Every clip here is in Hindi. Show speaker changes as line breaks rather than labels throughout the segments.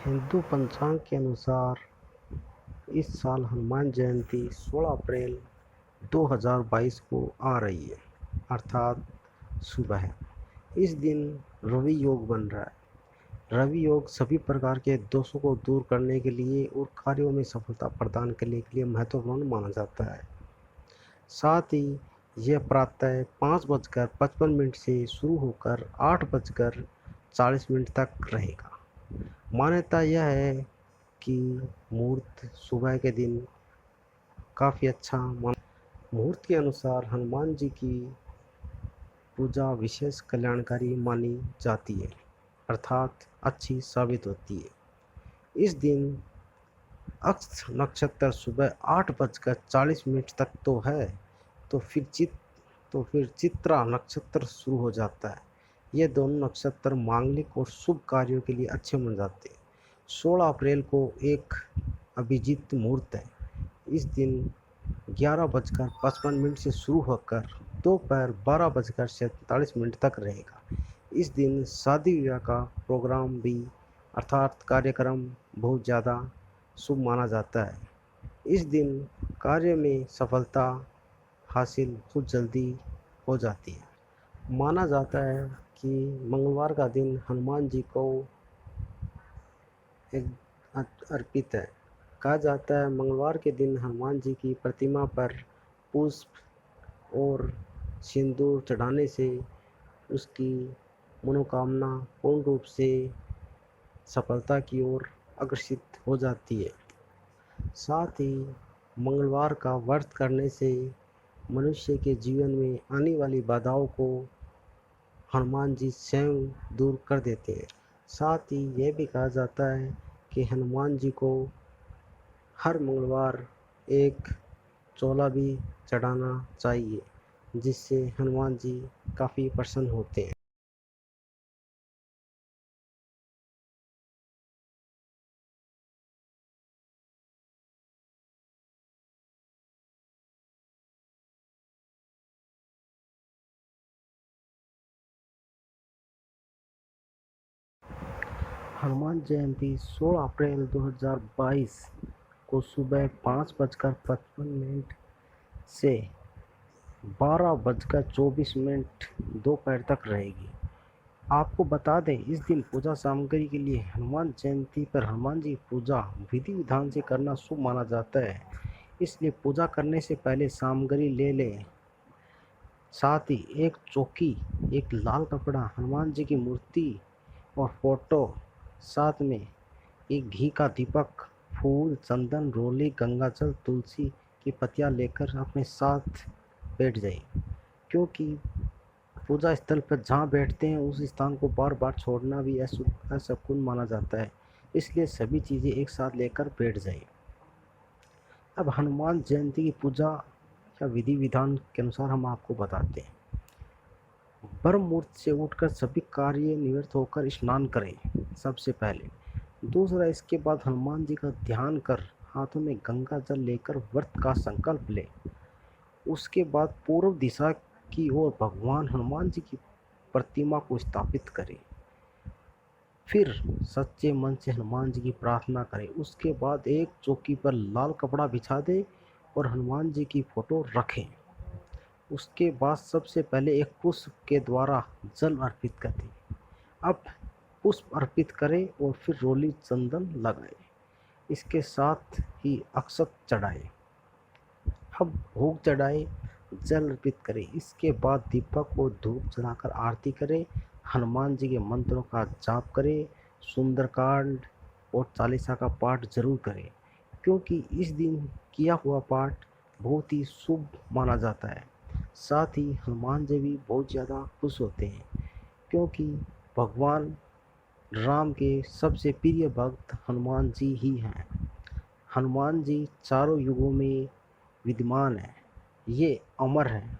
हिंदू पंचांग के अनुसार इस साल हनुमान जयंती 16 अप्रैल 2022 को आ रही है, अर्थात सुबह। इस दिन रवि योग बन रहा है। रवि योग सभी प्रकार के दोषों को दूर करने के लिए और कार्यों में सफलता प्रदान करने के लिए महत्वपूर्ण माना जाता है। साथ ही यह प्रातः 5:55 से शुरू होकर 8:40 तक रहेगा। मान्यता यह है कि मुहूर्त सुबह के दिन काफ़ी अच्छा मुहूर्त के अनुसार हनुमान जी की पूजा विशेष कल्याणकारी मानी जाती है, अर्थात अच्छी साबित होती है। इस दिन अक्ष नक्षत्र सुबह 8:40 तक तो है, तो फिर चित्रा नक्षत्र शुरू हो जाता है। ये दोनों नक्षत्र मांगलिक और शुभ कार्यों के लिए अच्छे माने जाते हैं। 16 अप्रैल को एक अभिजीत मुहूर्त है। इस दिन 11:55 से शुरू होकर दोपहर 12:47 तक रहेगा। इस दिन शादी विवाह का प्रोग्राम भी अर्थात कार्यक्रम बहुत ज़्यादा शुभ माना जाता है। इस दिन कार्य में सफलता हासिल बहुत जल्दी हो जाती है। माना जाता है कि मंगलवार का दिन हनुमान जी को अर्पित है। कहा जाता है मंगलवार के दिन हनुमान जी की प्रतिमा पर पुष्प और सिंदूर चढ़ाने से उसकी मनोकामना पूर्ण रूप से सफलता की ओर अग्रसित हो जाती है। साथ ही मंगलवार का व्रत करने से मनुष्य के जीवन में आने वाली बाधाओं को हनुमान जी स्वयं दूर कर देते हैं। साथ ही यह भी कहा जाता है कि हनुमान जी को हर मंगलवार एक चोला भी चढ़ाना चाहिए, जिससे हनुमान जी काफ़ी प्रसन्न होते हैं। हनुमान जयंती 16 अप्रैल 2022 को सुबह 5:55 से 12:24 दोपहर तक रहेगी। आपको बता दें, इस दिन पूजा सामग्री के लिए हनुमान जयंती पर हनुमान जी पूजा विधि विधान से करना शुभ माना जाता है, इसलिए पूजा करने से पहले सामग्री ले लें। साथ ही एक चौकी, एक लाल कपड़ा, हनुमान जी की मूर्ति और फोटो, साथ में एक घी का दीपक, फूल, चंदन, रोली, गंगाजल, तुलसी की पत्तियां लेकर अपने साथ बैठ जाइए, क्योंकि पूजा स्थल पर जहाँ बैठते हैं उस स्थान को बार बार छोड़ना भी अशुभ माना जाता है, इसलिए सभी चीज़ें एक साथ लेकर बैठ जाइए। अब हनुमान जयंती की पूजा या विधि विधान के अनुसार हम आपको बताते हैं। ब्रह्म मुहूर्त से उठकर सभी कार्य निवृत्त होकर स्नान करें सबसे पहले। दूसरा, इसके बाद हनुमान जी का ध्यान कर हाथों में गंगा जल लेकर व्रत का संकल्प लें। उसके बाद पूर्व दिशा की ओर भगवान हनुमान जी की प्रतिमा को स्थापित करें। फिर सच्चे मन से हनुमान जी की प्रार्थना करें। उसके बाद एक चौकी पर लाल कपड़ा बिछा दें और हनुमान जी की फोटो रखें। उसके बाद सबसे पहले एक पुष्प के द्वारा जल अर्पित कर दें। अब पुष्प अर्पित करें और फिर रोली चंदन लगाएं। इसके साथ ही अक्षत चढ़ाएं। अब भोग चढ़ाएं, जल अर्पित करें। इसके बाद दीपक और धूप जलाकर आरती करें। हनुमान जी के मंत्रों का जाप करें। सुंदरकांड और चालीसा का पाठ जरूर करें, क्योंकि इस दिन किया हुआ पाठ बहुत ही शुभ माना जाता है। साथ ही हनुमान जी भी बहुत ज़्यादा खुश होते हैं, क्योंकि भगवान राम के सबसे प्रिय भक्त हनुमान जी ही हैं। हनुमान जी चारों युगों में विद्यमान है, ये अमर है।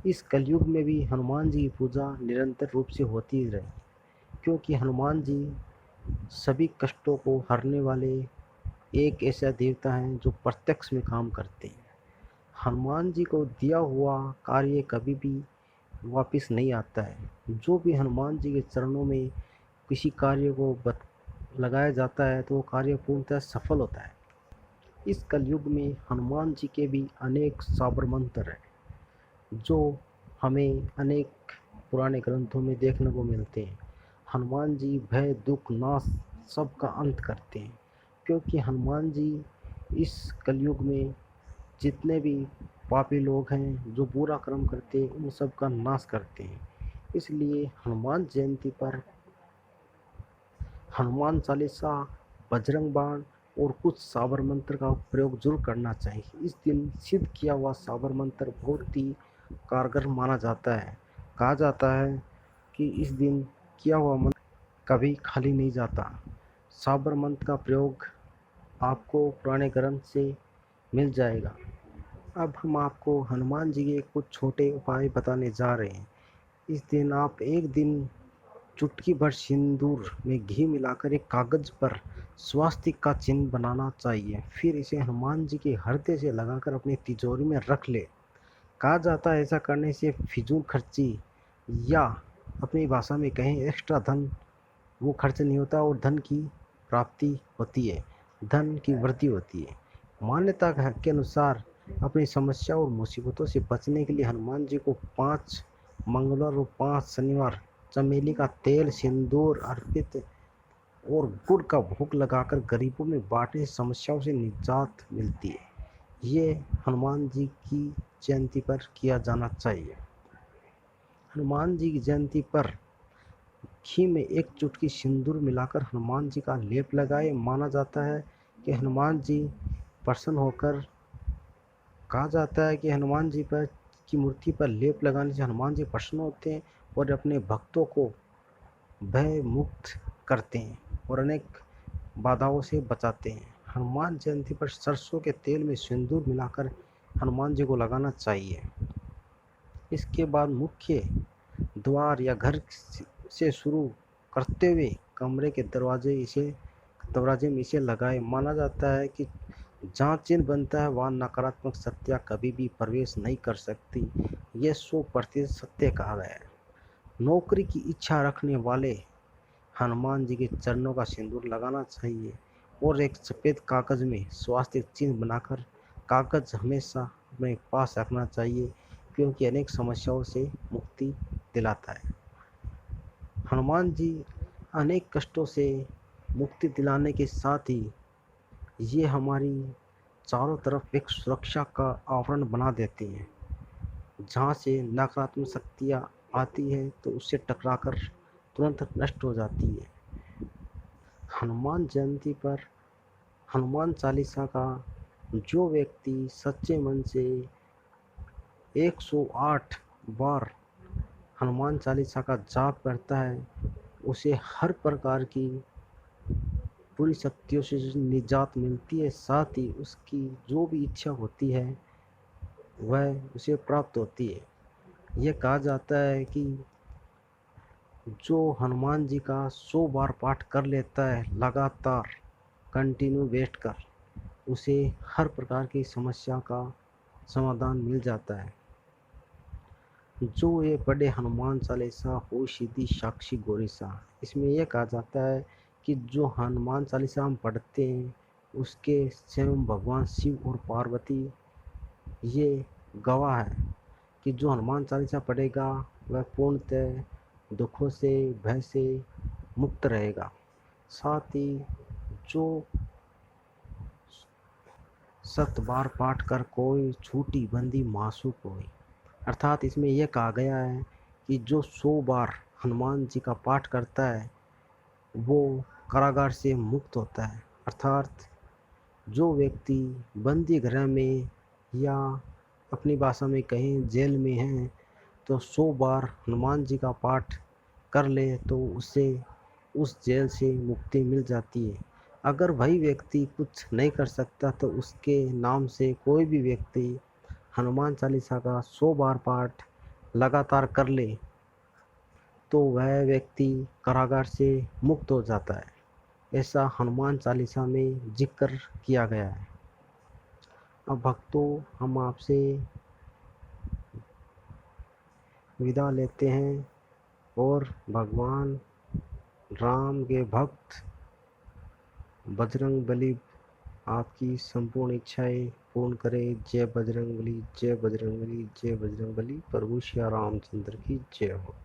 इस कलयुग में भी हनुमान जी की पूजा निरंतर रूप से होती रहे, क्योंकि हनुमान जी सभी कष्टों को हरने वाले एक ऐसा देवता हैं जो प्रत्यक्ष में काम करते हैं। हनुमान जी को दिया हुआ कार्य कभी भी वापस नहीं आता है। जो भी हनुमान जी के चरणों में किसी कार्य को लगाया जाता है तो वो कार्य पूर्णतः सफल होता है। इस कलयुग में हनुमान जी के भी अनेक साबर मंत्र हैं जो हमें अनेक पुराने ग्रंथों में देखने को मिलते हैं। हनुमान जी भय दुख नाश सबका अंत करते हैं, क्योंकि हनुमान जी इस कलयुग में जितने भी पापी लोग हैं जो बुरा कर्म करते हैं उन सब का नाश करते हैं। इसलिए हनुमान जयंती पर हनुमान चालीसा, बजरंग बाण और कुछ साबर मंत्र का प्रयोग जरूर करना चाहिए। इस दिन सिद्ध किया हुआ साबर मंत्र बहुत ही कारगर माना जाता है। कहा जाता है कि इस दिन किया हुआ मंत्र कभी खाली नहीं जाता। साबर मंत्र का प्रयोग आपको पुराने ग्रंथ से मिल जाएगा। अब हम आपको हनुमान जी के कुछ छोटे उपाय बताने जा रहे हैं। इस दिन आप एक दिन चुटकी भर सिंदूर में घी मिलाकर एक कागज पर स्वास्तिक का चिन्ह बनाना चाहिए। फिर इसे हनुमान जी के हृदय से लगाकर अपनी तिजोरी में रख ले। कहा जाता है ऐसा करने से फिजूल खर्ची या अपनी भाषा में कहें एक्स्ट्रा धन वो खर्च नहीं होता और धन की प्राप्ति होती है, धन की वृद्धि होती है। मान्यता के अनुसार अपनी समस्या और मुसीबतों से बचने के लिए हनुमान जी को 5 मंगलवार और 5 शनिवार चमेली का तेल, सिंदूर अर्पित और गुड़ का भोग लगाकर गरीबों में बांटने से समस्याओं से निजात मिलती है। ये हनुमान जी की जयंती पर किया जाना चाहिए। हनुमान जी की जयंती पर घी में एक चुटकी सिंदूर मिलाकर हनुमान जी का लेप लगाए। माना जाता है कि हनुमान जी प्रसन्न होकर कहा जाता है कि हनुमान जी पर की मूर्ति पर लेप लगाने से हनुमान जी प्रसन्न होते हैं और अपने भक्तों को भय मुक्त करते हैं और अनेक बाधाओं से बचाते हैं। हनुमान जयंती पर सरसों के तेल में सिंदूर मिलाकर हनुमान जी को लगाना चाहिए। इसके बाद मुख्य द्वार या घर से शुरू करते हुए कमरे के दरवाजे में इसे लगाए। माना जाता है कि जहाँ चिन्ह बनता है वहाँ नकारात्मक शक्तियाँ कभी भी प्रवेश नहीं कर सकती। यह 100% सत्य कहा गया है। नौकरी की इच्छा रखने वाले हनुमान जी के चरणों का सिंदूर लगाना चाहिए और एक सफ़ेद कागज में स्वास्तिक चिन्ह बनाकर कागज हमेशा अपने पास रखना चाहिए, क्योंकि अनेक समस्याओं से मुक्ति दिलाता है। हनुमान जी अनेक कष्टों से मुक्ति दिलाने के साथ ही ये हमारी चारों तरफ एक सुरक्षा का आवरण बना देते हैं। जहाँ से नकारात्मक शक्तियाँ आती है तो उससे टकराकर तुरंत नष्ट हो जाती है। हनुमान जयंती पर हनुमान चालीसा का जो व्यक्ति सच्चे मन से 108 बार हनुमान चालीसा का जाप करता है उसे हर प्रकार की बुरी शक्तियों से निजात मिलती है। साथ ही उसकी जो भी इच्छा होती है वह उसे प्राप्त होती है। यह कहा जाता है कि जो हनुमान जी का 100 बार पाठ कर लेता है लगातार कंटिन्यू बैठ कर, उसे हर प्रकार की समस्या का समाधान मिल जाता है। जो ये पढ़े हनुमान चालीसा हो सीधी साक्षी गौरीसा। इसमें यह कहा जाता है कि जो हनुमान चालीसा हम पढ़ते हैं उसके स्वयं भगवान शिव और पार्वती ये गवाह है कि जो हनुमान चालीसा पढ़ेगा वह पूर्णतः दुखों से भय से मुक्त रहेगा। साथ ही जो 7 बार पाठ कर कोई छूटी बंदी मासूक होई, अर्थात इसमें यह कहा गया है कि जो 100 बार हनुमान जी का पाठ करता है वो कारागार से मुक्त होता है। अर्थात जो व्यक्ति बंदी गृह में या अपनी भाषा में कहें जेल में हैं तो 100 बार हनुमान जी का पाठ कर ले तो उसे उस जेल से मुक्ति मिल जाती है। अगर वही व्यक्ति कुछ नहीं कर सकता तो उसके नाम से कोई भी व्यक्ति हनुमान चालीसा का 100 बार पाठ लगातार कर ले तो वह व्यक्ति कारागार से मुक्त हो जाता है। ऐसा हनुमान चालीसा में जिक्र किया गया है। अब भक्तों हम आपसे विदा लेते हैं और भगवान राम के भक्त बजरंग बली आपकी संपूर्ण इच्छाएं पूर्ण करे। जय बजरंग बली, जय बजरंग बली, जय बजरंग बली। प्रभु श्री रामचंद्र की जय हो।